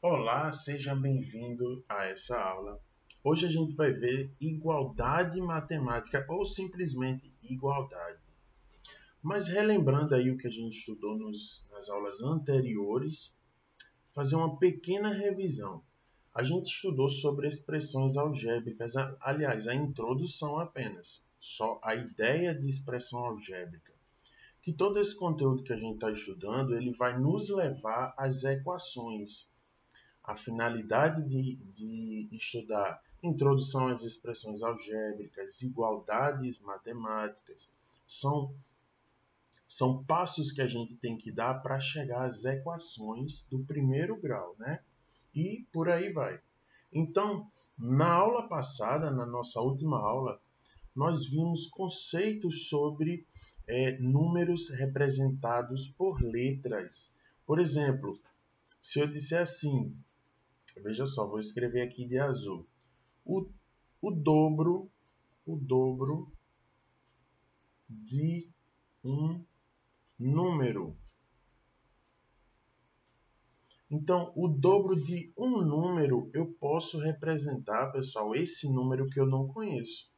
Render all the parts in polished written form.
Olá, seja bem-vindo a essa aula. Hoje a gente vai ver igualdade matemática ou simplesmente igualdade. Mas relembrando aí o que a gente estudou nas aulas anteriores, fazer uma pequena revisão. A gente estudou sobre expressões algébricas, aliás, a introdução apenas, só a ideia de expressão algébrica. Que todo esse conteúdo que a gente está estudando, ele vai nos levar às equações. A finalidade de estudar introdução às expressões algébricas, igualdades matemáticas, são, são passos que a gente tem que dar para chegar às equações do primeiro grau, né? E por aí vai. Então, na aula passada, na nossa última aula, nós vimos conceitos sobre números representados por letras. Por exemplo, se eu disser assim, veja só, vou escrever aqui de azul. O, o dobro, o dobro de um número. Então, o dobro de um número eu posso representar, pessoal, esse número que eu não conheço.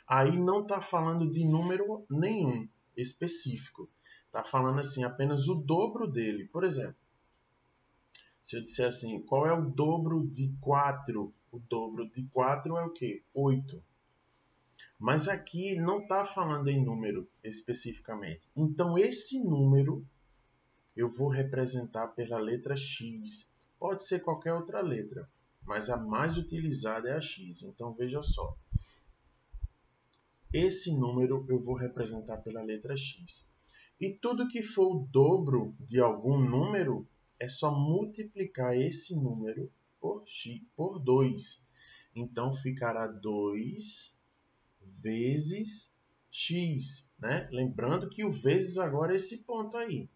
Aí não está falando de número nenhum específico. Está falando assim, apenas o dobro dele. Por exemplo, se eu disser assim, qual é o dobro de 4? O dobro de 4 é o quê? 8. Mas aqui não está falando em número especificamente. Então, esse número eu vou representar pela letra X. Pode ser qualquer outra letra, mas a mais utilizada é a X. Então, veja só. Esse número eu vou representar pela letra X. E tudo que for o dobro de algum número, é só multiplicar esse número por x, por 2. Então, ficará 2 vezes x, né? Lembrando que o vezes agora é esse ponto aí.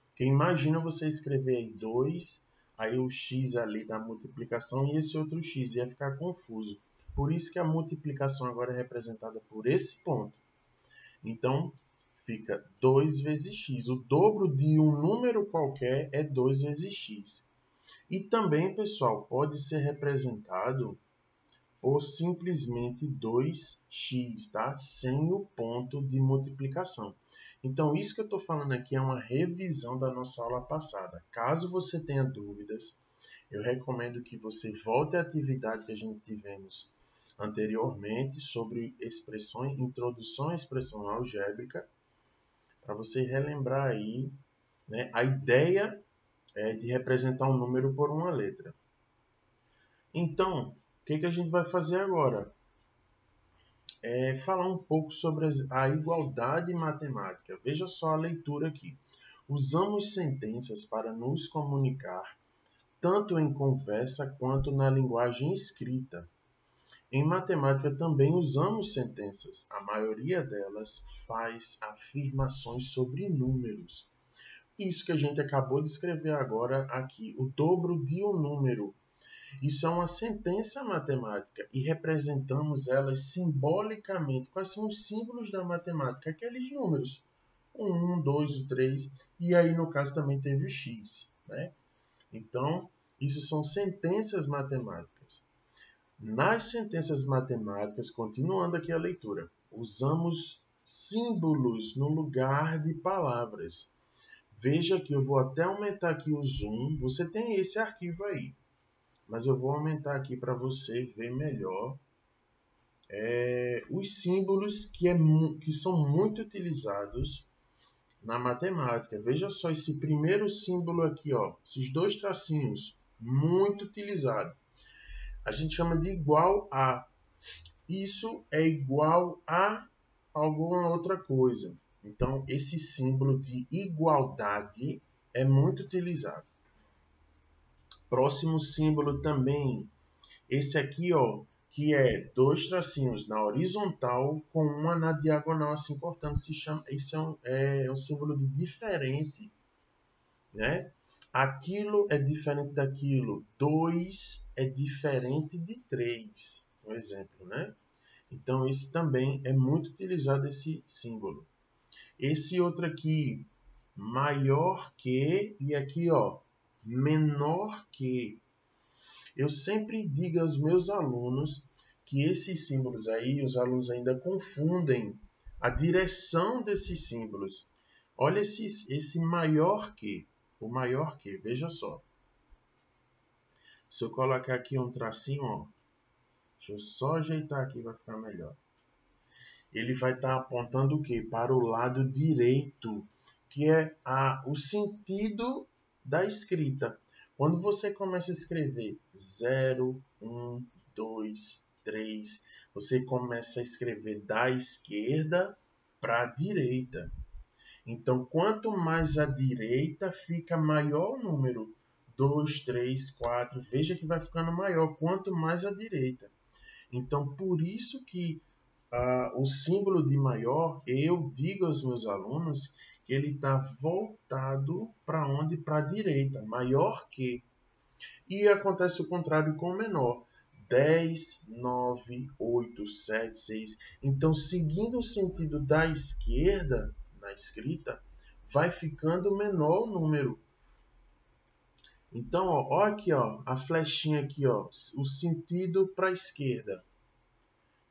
Porque imagina você escrever aí 2, aí o x ali da multiplicação e esse outro x, ia ficar confuso. Por isso que a multiplicação agora é representada por esse ponto. Então, fica 2 vezes x. O dobro de um número qualquer é 2 vezes x. E também, pessoal, pode ser representado por simplesmente 2x, tá? Sem o ponto de multiplicação. Então, isso que eu estou falando aqui é uma revisão da nossa aula passada. Caso você tenha dúvidas, eu recomendo que você volte à atividade que a gente tivemos anteriormente sobre expressões, introdução à expressão algébrica, para você relembrar aí, né, a ideia de representar um número por uma letra. Então, o que a gente vai fazer agora? Falar um pouco sobre a igualdade matemática. Veja só a leitura aqui. Usamos sentenças para nos comunicar, tanto em conversa quanto na linguagem escrita. Em matemática também usamos sentenças. A maioria delas faz afirmações sobre números. Isso que a gente acabou de escrever agora aqui, o dobro de um número. Isso é uma sentença matemática e representamos elas simbolicamente. Quais são os símbolos da matemática? Aqueles números. O 1, 2, o 3, e aí no caso também teve o x, né? Então, isso são sentenças matemáticas. Nas sentenças matemáticas, continuando aqui a leitura, usamos símbolos no lugar de palavras. Veja que eu vou até aumentar aqui o zoom. Você tem esse arquivo aí, mas eu vou aumentar aqui para você ver melhor os símbolos que são muito utilizados na matemática. Veja só esse primeiro símbolo aqui, ó, esses dois tracinhos, muito utilizado. A gente chama de igual a. Isso é igual a alguma outra coisa. Então, esse símbolo de igualdade é muito utilizado. Próximo símbolo também, esse aqui, ó, que é dois tracinhos na horizontal com uma na diagonal, assim, cortando, se chama, isso é um símbolo de diferente, né? Aquilo é diferente daquilo. 2 é diferente de 3, um exemplo, né? Então, esse também é muito utilizado, esse símbolo. Esse outro aqui, maior que, e aqui, ó, menor que. Eu sempre digo aos meus alunos que esses símbolos aí, os alunos ainda confundem a direção desses símbolos. Olha esse maior que, o maior que, veja só. Se eu colocar aqui um tracinho, ó, deixa eu só ajeitar aqui, vai ficar melhor. Ele vai estar apontando o quê? Para o lado direito, que é o sentido da escrita. Quando você começa a escrever 0, 1, 2, 3, você começa a escrever da esquerda para a direita. Então, quanto mais à direita, fica maior o número. 2, 3, 4. Veja que vai ficando maior quanto mais à direita. Então, por isso que o símbolo de maior, eu digo aos meus alunos que ele está voltado para onde? Para a direita, maior que. E acontece o contrário com o menor. 10, 9, 8, 7, 6. Então, seguindo o sentido da esquerda, na escrita, vai ficando menor o número. Então, ó aqui, ó, a flechinha aqui, ó, o sentido para a esquerda.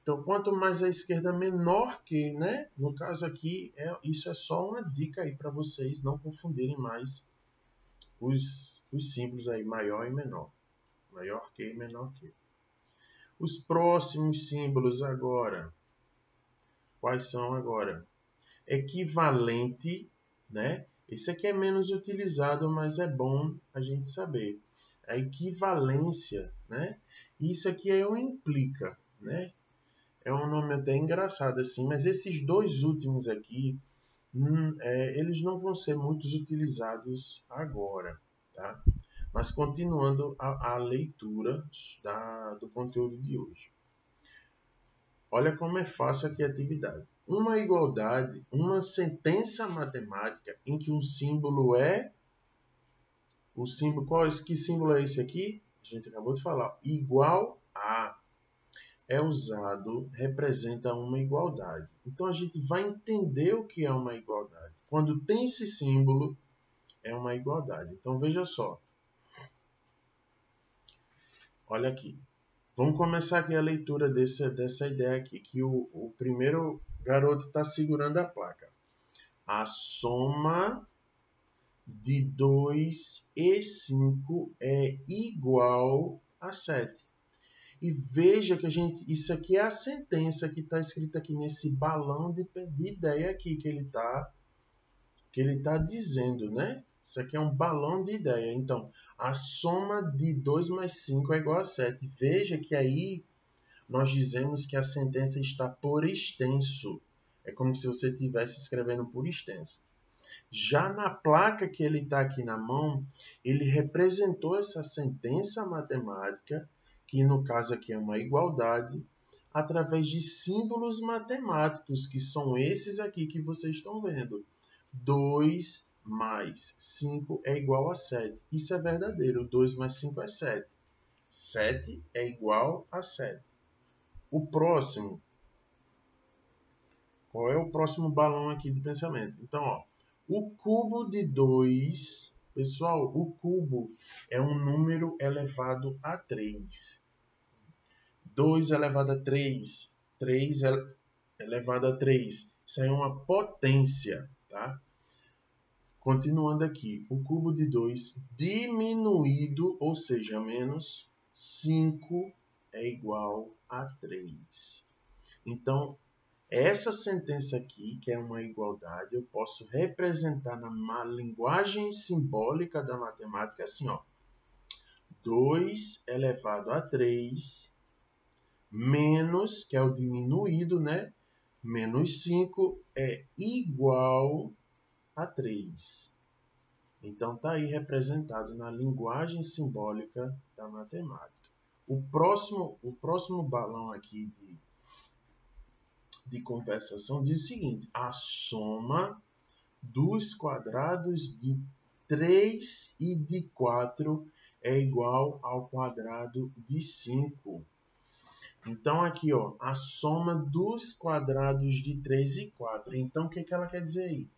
Então, quanto mais à esquerda, menor que, né? No caso aqui, isso é só uma dica aí para vocês não confundirem mais os símbolos aí, maior e menor. Maior que e menor que. Os próximos símbolos agora. Quais são agora? Equivalente, né? Esse aqui é menos utilizado, mas é bom a gente saber. A equivalência, né? Isso aqui é o implica, né? É um nome até engraçado assim, mas esses dois últimos aqui, eles não vão ser muito utilizados agora, tá? Mas continuando a leitura do conteúdo de hoje. Olha como é fácil aqui a atividade. Uma igualdade, uma sentença matemática em que um símbolo é... Que símbolo é esse aqui? A gente acabou de falar. Igual a... é usado, representa uma igualdade. Então, a gente vai entender o que é uma igualdade. Quando tem esse símbolo, é uma igualdade. Então, veja só. Olha aqui. Vamos começar aqui a leitura dessa ideia aqui, que o primeiro garoto está segurando a placa. A soma de 2 e 5 é igual a 7. E veja que isso aqui é a sentença que está escrita aqui nesse balão de ideia aqui que ele tá dizendo, né? Isso aqui é um balão de ideia. Então, a soma de 2 mais 5 é igual a 7. Veja que aí nós dizemos que a sentença está por extenso. É como se você estivesse escrevendo por extenso. Já na placa que ele está aqui na mão, ele representou essa sentença matemática, que no caso aqui é uma igualdade, através de símbolos matemáticos, que são esses aqui que vocês estão vendo. 2 mais 5 é igual a 7. Isso é verdadeiro. 2 mais 5 é 7. 7 é igual a 7. O próximo. Qual é o próximo balão aqui de pensamento? Então, ó, o cubo de 2, pessoal, o cubo é um número elevado a 3. 2 elevado a 3, 3 elevado a 3. Isso aí é uma potência, tá? Continuando aqui, o cubo de 2 diminuído, ou seja, menos 5 é igual a 3. Então, essa sentença aqui, que é uma igualdade, eu posso representar na linguagem simbólica da matemática assim, ó. 2 elevado a 3 menos, que é o diminuído, né? Menos 5 é igual a 3. Então, está aí representado na linguagem simbólica da matemática. O próximo balão aqui de conversação diz o seguinte: a soma dos quadrados de 3 e de 4 é igual ao quadrado de 5. Então, aqui, ó, a soma dos quadrados de 3 e 4. Então, o que ela quer dizer aí?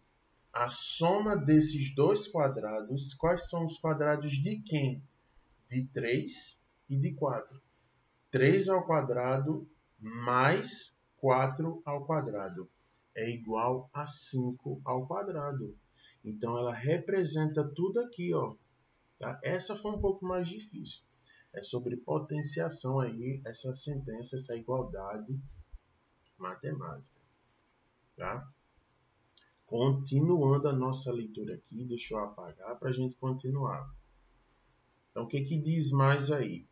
A soma desses dois quadrados, quais são os quadrados de quem? De 3 e de 4. 3 ao quadrado mais 4 ao quadrado é igual a 5 ao quadrado. Então, ela representa tudo aqui, ó. Tá? Essa foi um pouco mais difícil. É sobre potenciação aí, essa sentença, essa igualdade matemática. Tá? Continuando a nossa leitura aqui, deixa eu apagar para a gente continuar. Então, o que diz mais aí?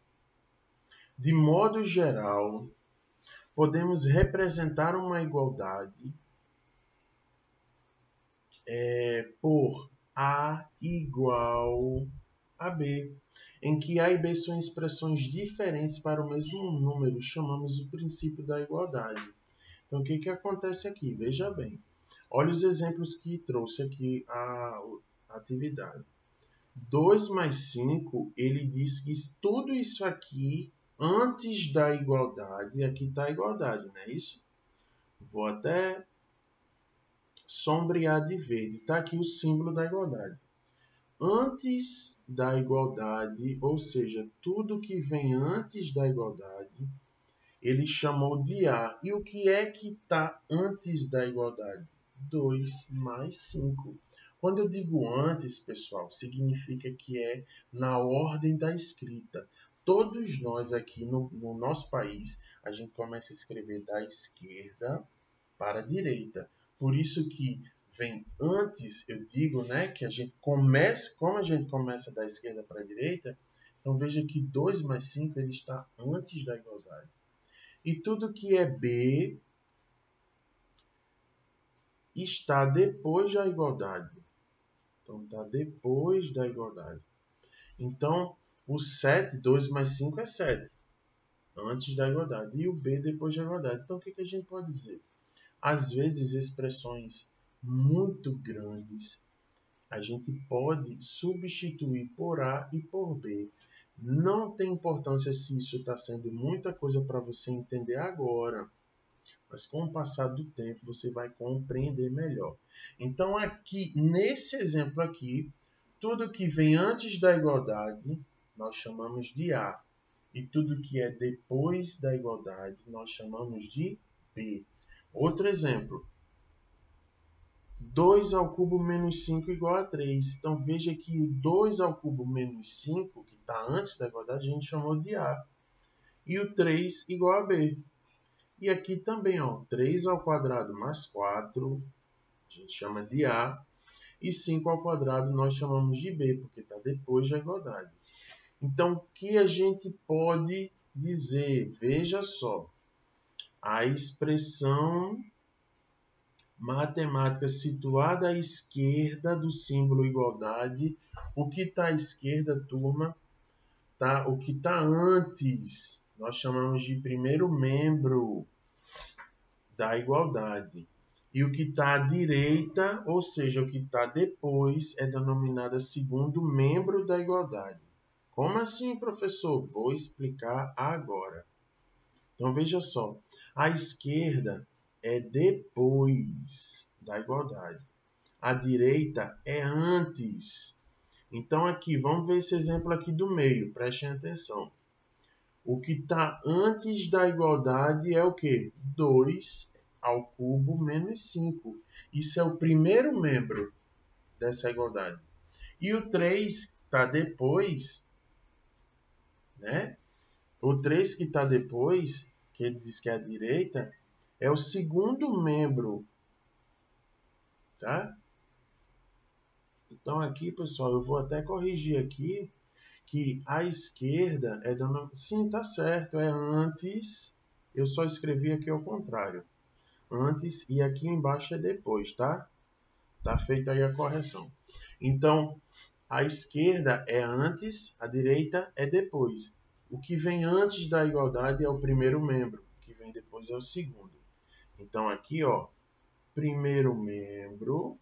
De modo geral, podemos representar uma igualdade por A igual a B, em que A e B são expressões diferentes para o mesmo número, chamamos o princípio da igualdade. Então, o que acontece aqui? Veja bem. Olha os exemplos que trouxe aqui a atividade. 2 mais 5, ele diz que tudo isso aqui, antes da igualdade, aqui está a igualdade, não é isso? Vou até sombrear de verde. Está aqui o símbolo da igualdade. Antes da igualdade, ou seja, tudo que vem antes da igualdade, ele chamou de A. E o que é que está antes da igualdade? 2 mais 5. Quando eu digo antes, pessoal, significa que é na ordem da escrita. Todos nós aqui no nosso país, a gente começa a escrever da esquerda para a direita. Por isso que vem antes, eu digo, né, que a gente começa, como a gente começa da esquerda para a direita, então veja que 2 mais 5 ele está antes da igualdade. E tudo que é B está depois da igualdade. Então, está depois da igualdade. Então, o 7, 2 mais 5 é 7, antes da igualdade. E o B depois da igualdade. Então, o que a gente pode dizer? Às vezes, expressões muito grandes, a gente pode substituir por A e por B. Não tem importância se isso está sendo muita coisa para você entender agora. Mas com o passar do tempo, você vai compreender melhor. Então, aqui, nesse exemplo aqui, tudo que vem antes da igualdade, nós chamamos de A. E tudo que é depois da igualdade, nós chamamos de B. Outro exemplo. 2 ao cubo menos 5 igual a 3. Então, veja que o 2 ao cubo menos 5, que está antes da igualdade, a gente chamou de A. E o 3 igual a B. E aqui também, ó, 3 ao quadrado mais 4, a gente chama de A. E 5 ao quadrado nós chamamos de B, porque está depois da igualdade. Então, o que a gente pode dizer? Veja só. A expressão matemática situada à esquerda do símbolo igualdade. O que está à esquerda, turma? Tá? O que está antes, nós chamamos de primeiro membro da igualdade. E o que está à direita, ou seja, o que está depois, é denominado segundo membro da igualdade. Como assim, professor? Vou explicar agora. Então, veja só. A esquerda é depois da igualdade. A direita é antes. Então, aqui, vamos ver esse exemplo aqui do meio. Prestem atenção. O que está antes da igualdade é o quê? 2 ao cubo menos 5. Isso é o primeiro membro dessa igualdade. E o 3 está depois, né? O 3 que está depois, que ele diz que é a direita, é o segundo membro. Tá? Então aqui, pessoal, eu vou até corrigir aqui que a esquerda é dando... Sim, tá certo, é antes. Eu só escrevi aqui ao contrário. Antes e aqui embaixo é depois, tá? Tá feita aí a correção. Então, a esquerda é antes, a direita é depois. O que vem antes da igualdade é o primeiro membro, o que vem depois é o segundo. Então, aqui, ó, primeiro membro,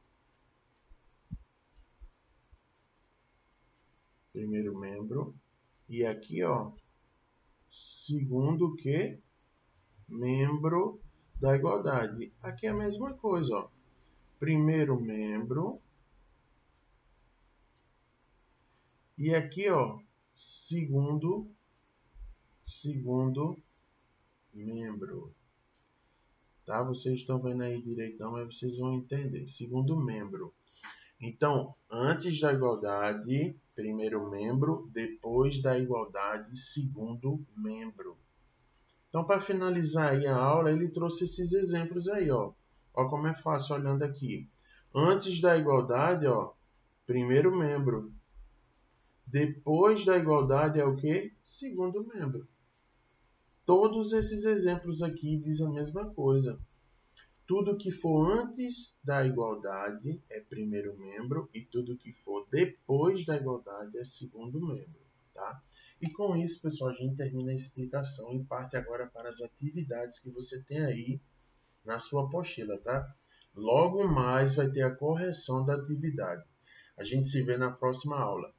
e aqui, ó, segundo que membro da igualdade. Aqui é a mesma coisa, ó. Primeiro membro. E aqui, ó, segundo segundo membro. Tá? Vocês estão vendo aí direitão, mas vocês vão entender. Segundo membro. Então, antes da igualdade, primeiro membro, depois da igualdade, segundo membro. Então, para finalizar aí a aula, ele trouxe esses exemplos aí, ó. Ó como é fácil olhando aqui. Antes da igualdade, ó, primeiro membro. Depois da igualdade é o quê? Segundo membro. Todos esses exemplos aqui dizem a mesma coisa. Tudo que for antes da igualdade é primeiro membro e tudo que for depois da igualdade é segundo membro, tá? E com isso, pessoal, a gente termina a explicação e parte agora para as atividades que você tem aí na sua apostila, tá? Logo mais vai ter a correção da atividade. A gente se vê na próxima aula.